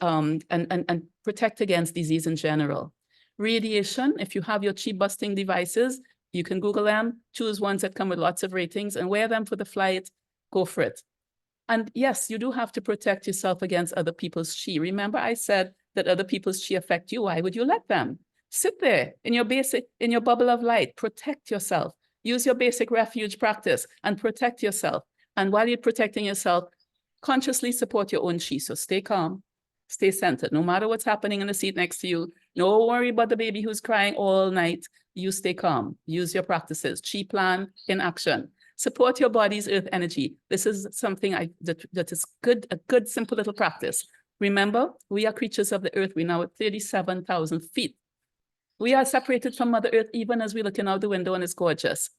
protect against disease in general. Radiation, if you have your chi busting devices, you can Google them, choose ones that come with lots of ratings and wear them for the flight. Go for it. And yes, you do have to protect yourself against other people's chi. Remember, I said that other people's chi affect you. Why would you let them? Sit there in your bubble of light, protect yourself. Use your basic refuge practice and protect yourself. And while you're protecting yourself, consciously support your own chi. So stay calm, stay centered. No matter what's happening in the seat next to you, no worry about the baby who's crying all night. You stay calm. Use your practices. Chi plan in action. Support your body's earth energy. This is something that is a good, simple little practice. Remember, we are creatures of the earth. We're now at 37,000 feet. We are separated from Mother Earth even as we're looking out the window and it's gorgeous.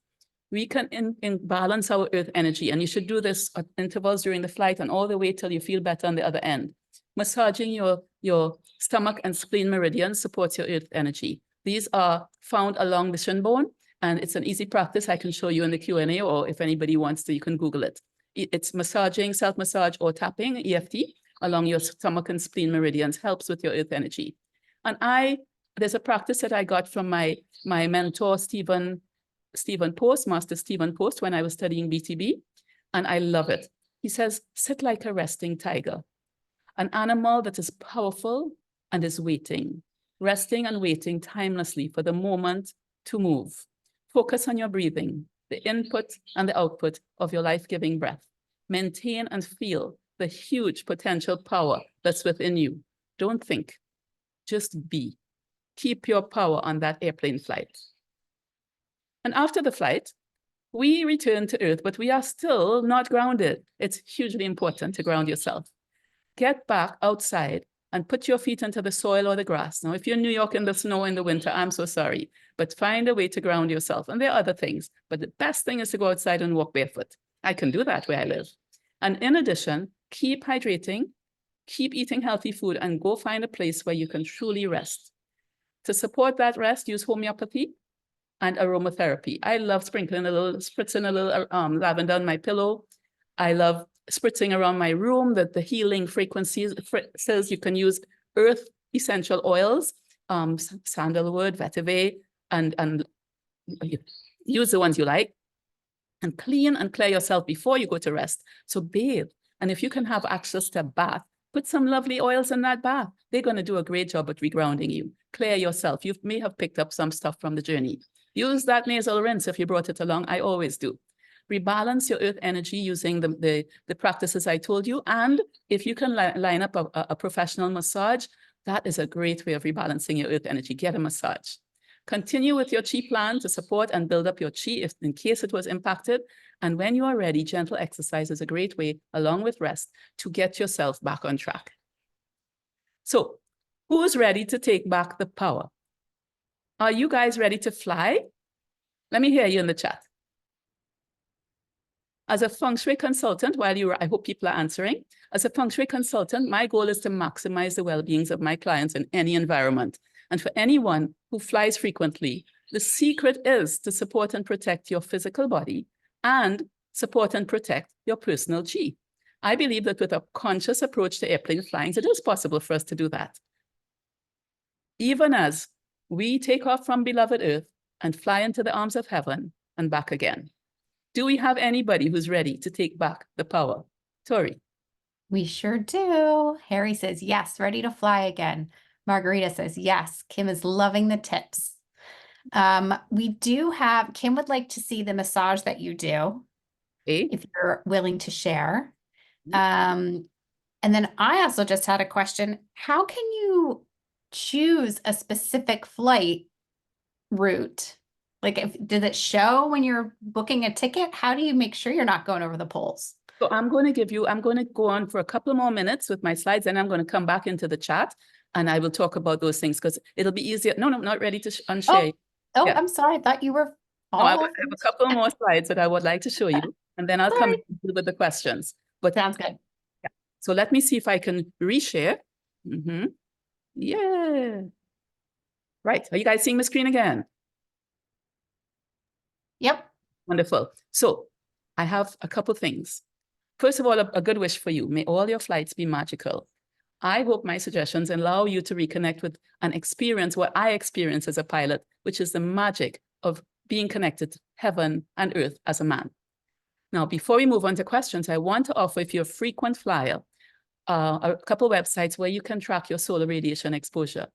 We can balance our earth energy, and you should do this at intervals during the flight and all the way till you feel better on the other end. Massaging your stomach and spleen meridians supports your earth energy. These are found along the shin bone, and it's an easy practice. I can show you in the Q&A, or if anybody wants to, you can Google it. It's massaging, self-massage, or tapping, EFT, along your stomach and spleen meridians helps with your earth energy. And there's a practice that I got from my mentor, Master Stephen Post, when I was studying BTB, and I love it. He says, sit like a resting tiger, an animal that is powerful and is waiting, resting and waiting timelessly for the moment to move. Focus on your breathing, the input and the output of your life-giving breath. Maintain and feel the huge potential power that's within you. Don't think, just be. Keep your power on that airplane flight. And after the flight, we return to Earth, but we are still not grounded. It's hugely important to ground yourself. Get back outside and put your feet into the soil or the grass. Now, if you're in New York in the snow in the winter, I'm so sorry, but find a way to ground yourself. And there are other things, but the best thing is to go outside and walk barefoot. I can do that where I live. And in addition, keep hydrating, keep eating healthy food, and go find a place where you can truly rest. To support that rest, use homeopathy and aromatherapy. I love spritzing a little lavender on my pillow. I love spritzing around my room, the healing frequencies. Says you can use earth essential oils, sandalwood, vetiver, and use the ones you like. And clean and clear yourself before you go to rest. So bathe. And if you can have access to a bath, put some lovely oils in that bath. They're going to do a great job at regrounding you. Clear yourself. You may have picked up some stuff from the journey. Use that nasal rinse if you brought it along. I always do. Rebalance your earth energy using the practices I told you. And if you can line up a professional massage, that is a great way of rebalancing your earth energy. Get a massage. Continue with your chi plan to support and build up your chi in case it was impacted. And when you are ready, gentle exercise is a great way, along with rest, to get yourself back on track. So, who's ready to take back the power? Are you guys ready to fly? Let me hear you in the chat. As a Feng Shui consultant, I hope people are answering. As a Feng Shui consultant, my goal is to maximize the well-being of my clients in any environment. And for anyone who flies frequently, the secret is to support and protect your physical body and support and protect your personal chi. I believe that with a conscious approach to airplane flying, it is possible for us to do that. Even as we take off from beloved Earth and fly into the arms of heaven and back again. Do we have anybody who's ready to take back the power? Tori. We sure do. Harry says, yes, ready to fly again. Margarita says, yes. Kim is loving the tips. We do have, Kim would like to see the massage that you do, if you're willing to share. And then I also just had a question. How can you choose a specific flight route? Like, does it show when you're booking a ticket? How do you make sure you're not going over the poles? So I'm going to go on for a couple more minutes with my slides, and I'm going to come back into the chat and I will talk about those things because it'll be easier. No, not ready to unshare. Oh, yeah. I'm sorry. I thought you were all I have a couple more slides that I would like to show you, and then I'll come with the questions. But sounds good. Yeah. So let me see if I can reshare. Yeah. Right. Are you guys seeing my screen again? Yep. Wonderful. So I have a couple things. First of all, a good wish for you. May all your flights be magical. I hope my suggestions allow you to reconnect with and experience what I experience as a pilot, which is the magic of being connected to heaven and earth as a man. Now, before we move on to questions, I want to offer, if you're a frequent flyer, a couple websites where you can track your solar radiation exposure.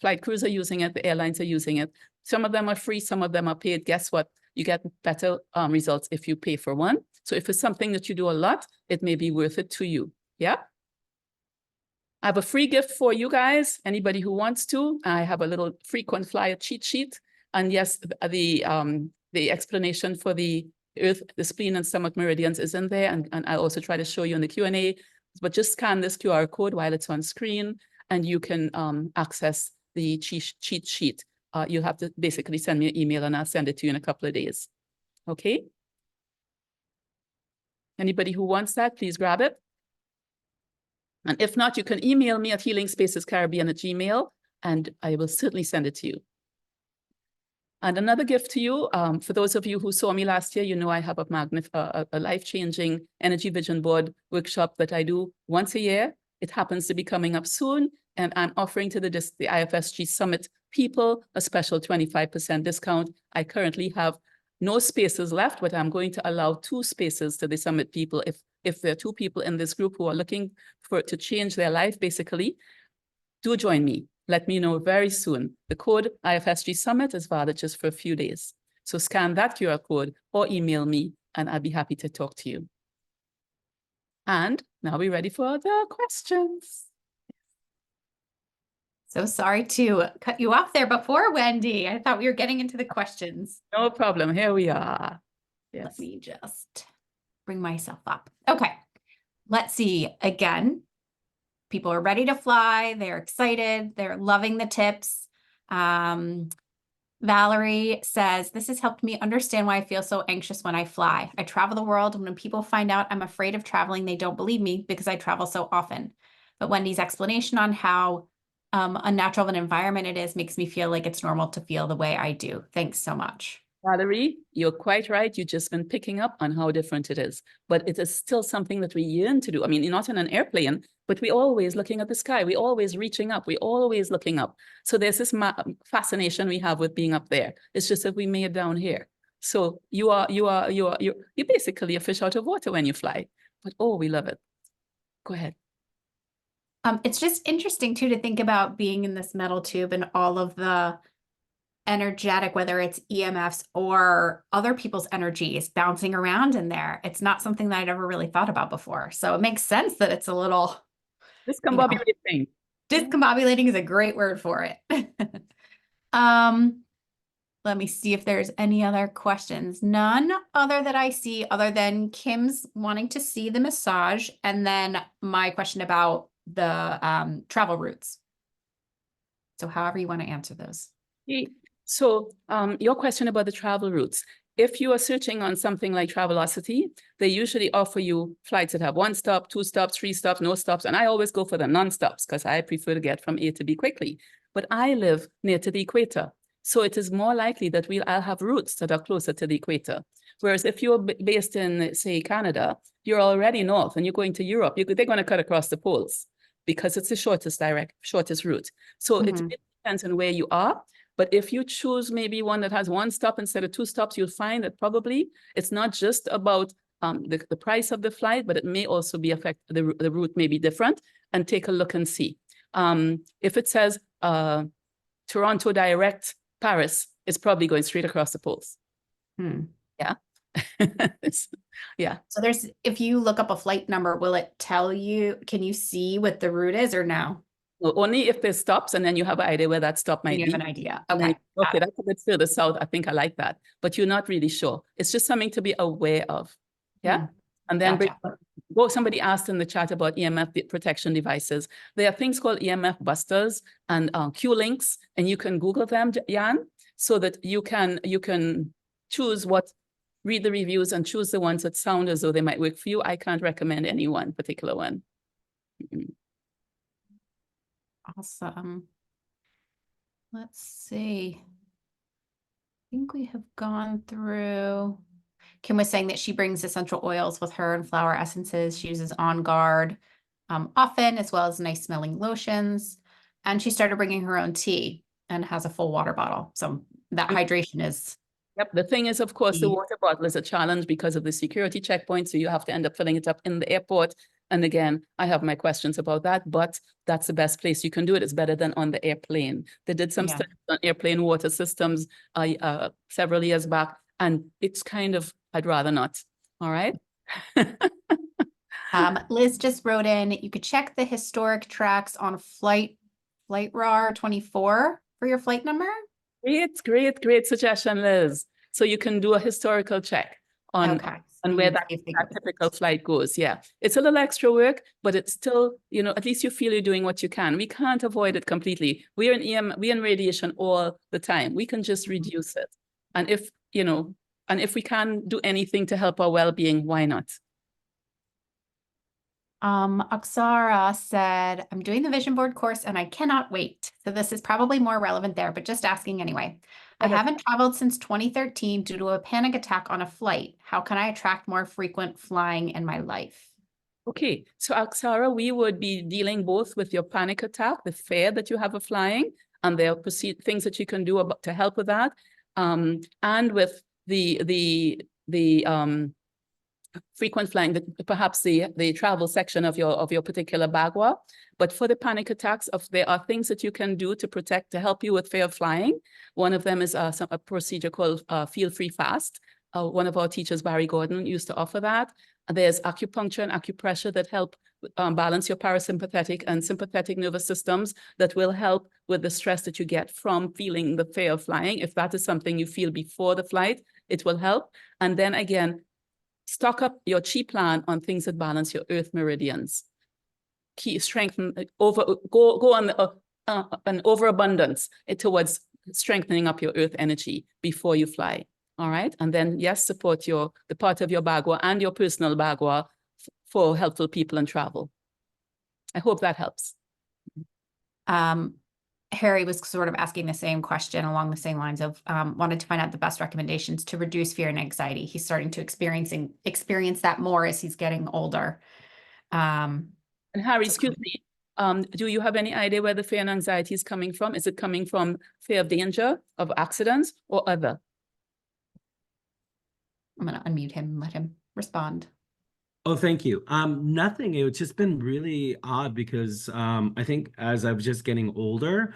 Flight crews are using it, the airlines are using it. Some of them are free, some of them are paid. Guess what? You get better results if you pay for one. So if it's something that you do a lot, it may be worth it to you. Yeah? I have a free gift for you guys, anybody who wants to. I have a little frequent flyer cheat sheet. And yes, the explanation for the earth, the spleen and stomach meridians is in there. And I'll also try to show you in the Q&A. But just scan this QR code while it's on screen, and you can access the cheat sheet you'll have to basically send me an email and I'll send it to you in a couple of days. Okay? Anybody who wants that, please grab it. And if not, you can email me at healingspacescaribbean@gmail.com and I will certainly send it to you. And another gift to you, for those of you who saw me last year, you know I have a life-changing energy vision board workshop that I do once a year. It happens to be coming up soon, and I'm offering to the IFSG Summit people a special 25% discount. I currently have no spaces left, but I'm going to allow 2 spaces to the Summit people. If there are 2 people in this group who are looking to change their life, basically, do join me. Let me know very soon. The code IFSG Summit is valid just for a few days. So scan that QR code or email me and I'll be happy to talk to you. And now we're ready for the questions. So sorry to cut you off there before, Wendy. I thought we were getting into the questions. No problem. Here we are. Yes. Let me just bring myself up. Okay. Let's see. Again, people are ready to fly. They're excited. They're loving the tips. Valerie says, this has helped me understand why I feel so anxious when I fly. I travel the world, and when people find out I'm afraid of traveling, they don't believe me because I travel so often. But Wendy's explanation on how unnatural of an environment it is makes me feel like it's normal to feel the way I do. Thanks so much. Valerie, you're quite right. You've just been picking up on how different it is, but it is still something that we yearn to do. I mean, you're not in an airplane, but we're always looking at the sky. We're always reaching up. We're always looking up. So there's this fascination we have with being up there. It's just that we made it down here. So you're basically a fish out of water when you fly, but oh, we love it. Go ahead. It's just interesting too, to think about being in this metal tube and all of the energetic, whether it's EMFs or other people's energies bouncing around in there. It's not something that I'd ever really thought about before. So it makes sense that it's a little discombobulating. Discombobulating is a great word for it. Let me see if there's any other questions. None other that I see, other than Kim's wanting to see the massage, and then my question about the travel routes. So however you want to answer those. So your question about the travel routes, if you are searching on something like Travelocity, they usually offer you flights that have 1 stop, 2 stops, 3 stops, no stops. And I always go for the non-stops because I prefer to get from A to B quickly. But I live near to the equator. So it is more likely that I'll have routes that are closer to the equator. Whereas if you're based in, say, Canada, you're already north and you're going to Europe, they're going to cut across the poles because it's the shortest route. So it depends on where you are. But if you choose maybe one that has 1 stop instead of 2 stops, you'll find that probably it's not just about the price of the flight, but it may also be the route may be different, and take a look and see. If it says Toronto direct Paris, it's probably going straight across the poles. Yeah. Yeah. So if you look up a flight number, will it tell you, can you see what the route is or no? Well, only if there's stops and then you have an idea where that stop might be. You have an idea. Okay. Okay, that's a bit further south. I think I like that, but you're not really sure. It's just something to be aware of. Yeah. And then somebody asked in the chat about EMF protection devices. There are things called EMF busters and Q-links, and you can Google them, Jan, so that you can choose read the reviews and choose the ones that sound as though they might work for you. I can't recommend any one particular one. Awesome. Let's see. I think we have gone through. Kim was saying that she brings essential oils with her and flower essences. She uses On Guard often, as well as nice smelling lotions. And she started bringing her own tea and has a full water bottle. So that hydration is. Yep. The thing is, of course, the water bottle is a challenge because of the security checkpoint. So you have to end up filling it up in the airport. And again, I have my questions about that, but that's the best place you can do it. It's better than on the airplane. They did some studies on airplane water systems several years back, and it's kind of, I'd rather not. All right. Liz just wrote in, you could check the historic tracks on Flight RAR 24 for your flight number. Great suggestion, Liz. So you can do a historical check on and where that typical flight goes. Yeah, it's a little extra work, but it's still, you know, at least you feel you're doing what you can. We can't avoid it completely. We're in radiation all the time. We can just reduce it. And if, you know, and if we can do anything to help our well-being, why not? Oksara said, I'm doing the vision board course and I cannot wait. So this is probably more relevant there, but just asking anyway. I haven't traveled since 2013 due to a panic attack on a flight. How can I attract more frequent flying in my life? Okay, so Oksara, we would be dealing both with your panic attack, the fear that you have of flying, and there are things that you can do to help with that, and with the frequent flying, perhaps the travel section of your particular bagua. But for the panic attacks, there are things that you can do to help you with fear of flying. One of them is a procedure called Feel Free Fast. One of our teachers, Barry Gordon, used to offer that. There's acupuncture and acupressure that help balance your parasympathetic and sympathetic nervous systems that will help with the stress that you get from feeling the fear of flying. If that is something you feel before the flight, it will help. And then again, stock up your chi plan on things that balance your earth meridians. Strengthen, go on an overabundance towards strengthening up your earth energy before you fly. All right. And then, yes, support the part of your bagua and your personal bagua for helpful people and travel. I hope that helps. Harry was sort of asking the same question along the same lines of wanted to find out the best recommendations to reduce fear and anxiety. He's starting to experience that more as he's getting older. And Harry, excuse me, do you have any idea where the fear and anxiety is coming from? Is it coming from fear of danger, of accidents, or other? I'm going to unmute him and let him respond. Oh, thank you. Nothing. It's just been really odd because I think as I was just getting older,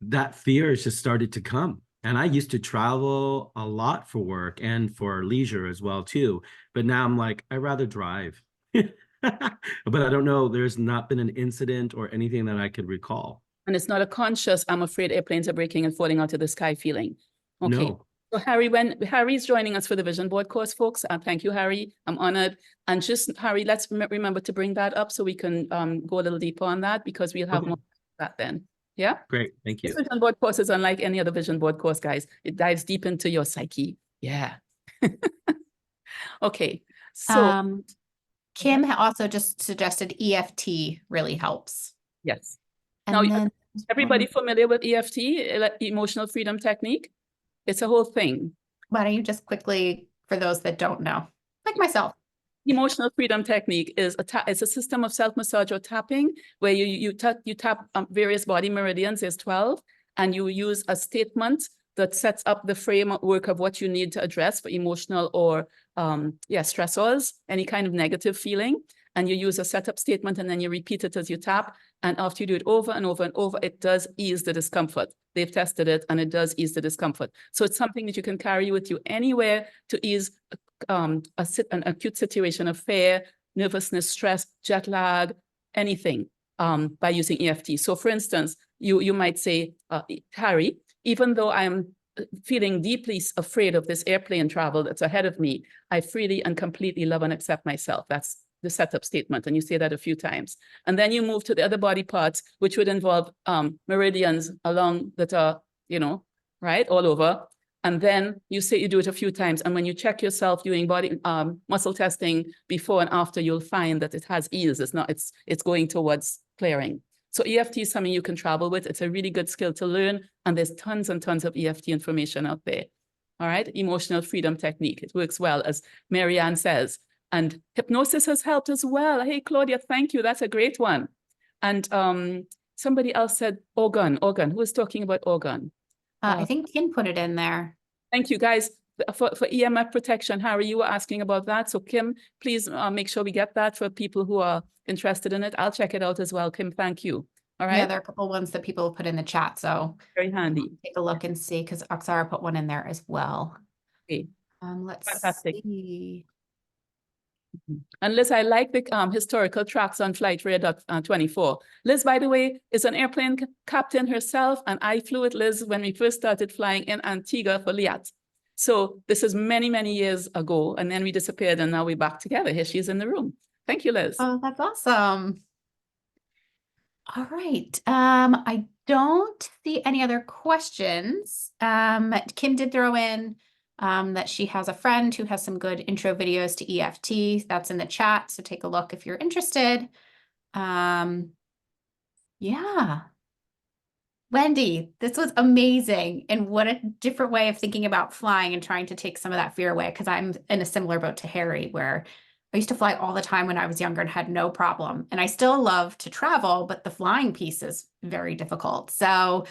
that fear has just started to come. And I used to travel a lot for work and for leisure as well, too. But now I'm like, I'd rather drive. But I don't know, there's not been an incident or anything that I could recall. And it's not a conscious, I'm afraid airplanes are breaking and falling out of the sky feeling. Okay. No. So Harry, when Harry's joining us for the vision board course, folks, thank you, Harry. I'm honored. And just, Harry, let's remember to bring that up so we can go a little deeper on that, because we'll have more of that then. Yeah? Great. Thank you. This vision board course is unlike any other vision board course, guys. It dives deep into your psyche. Yeah. Okay. So Kim also just suggested EFT really helps. yes. And now, then, everybody familiar with EFT, emotional freedom technique? It's a whole thing. why don't you just quickly, for those that don't know, like myself. Emotional freedom technique is it's a system of self-massage or tapping where you tap various body meridians, there's 12, and you use a statement that sets up the framework of what you need to address for emotional or stressors, any kind of negative feeling. And you use a setup statement and then you repeat it as you tap. And after you do it over and over and over, it does ease the discomfort. They've tested it and it does ease the discomfort. So it's something that you can carry with you anywhere to ease an acute situation of fear, nervousness, stress, jet lag, anything by using EFT. So for instance, you might say, Harry, even though I'm feeling deeply afraid of this airplane travel that's ahead of me, I freely and completely love and accept myself. That's the setup statement. And you say that a few times. And then you move to the other body parts, which would involve meridians along that are, right, all over. And then you do it a few times. And when you check yourself doing body muscle testing before and after, you'll find that it has ease. It's going towards clearing. So EFT is something you can travel with. It's a really good skill to learn. And there's tons and tons of EFT information out there. All right. Emotional freedom technique. It works well, as Marianne says. And hypnosis has helped as well. Hey, Claudia, thank you. That's a great one. And somebody else said organ. Who was talking about organ? I think Kim put it in there. Thank you, guys. For EMF protection, Harry, you were asking about that. So Kim, please make sure we get that for people who are interested in it. I'll check it out as well. Kim, thank you. All right. Yeah, there are a couple ones that people put in the chat. So very handy. Take a look and see, because Oksara put one in there as well. Okay. Let's see. And Liz, I like the historical tracks on Flight Radar 24. Liz, by the way, is an airplane captain herself, and I flew with Liz when we first started flying in Antigua for Liat. So this is many, many years ago, and then we disappeared, and now we're back together. Here she is in the room. Thank you, Liz. Oh, that's awesome. All right. I don't see any other questions. Kim did throw in that she has a friend who has some good intro videos to EFT. That's in the chat, so take a look if you're interested. Yeah. Wendy, this was amazing. And what a different way of thinking about flying and trying to take some of that fear away. Because I'm in a similar boat to Harry, where I used to fly all the time when I was younger and had no problem. And I still love to travel, but the flying piece is very difficult. So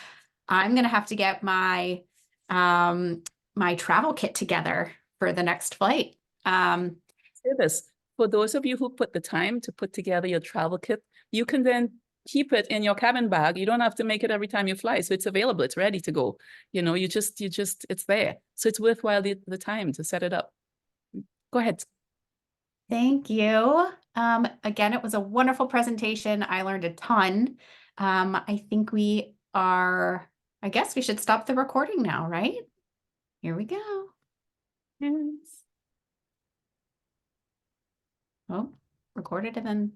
I'm going to have to get my my travel kit together for the next flight. Say this, for those of you who put the time to put together your travel kit, you can then keep it in your cabin bag. You don't have to make it every time you fly. So it's available, it's ready to go. You know, it's there. So it's worthwhile the time to set it up. Go ahead. Thank you. Again, it was a wonderful presentation. I learned a ton. I think I guess we should stop the recording now, right? Here we go. Yes. Oh, recorded and then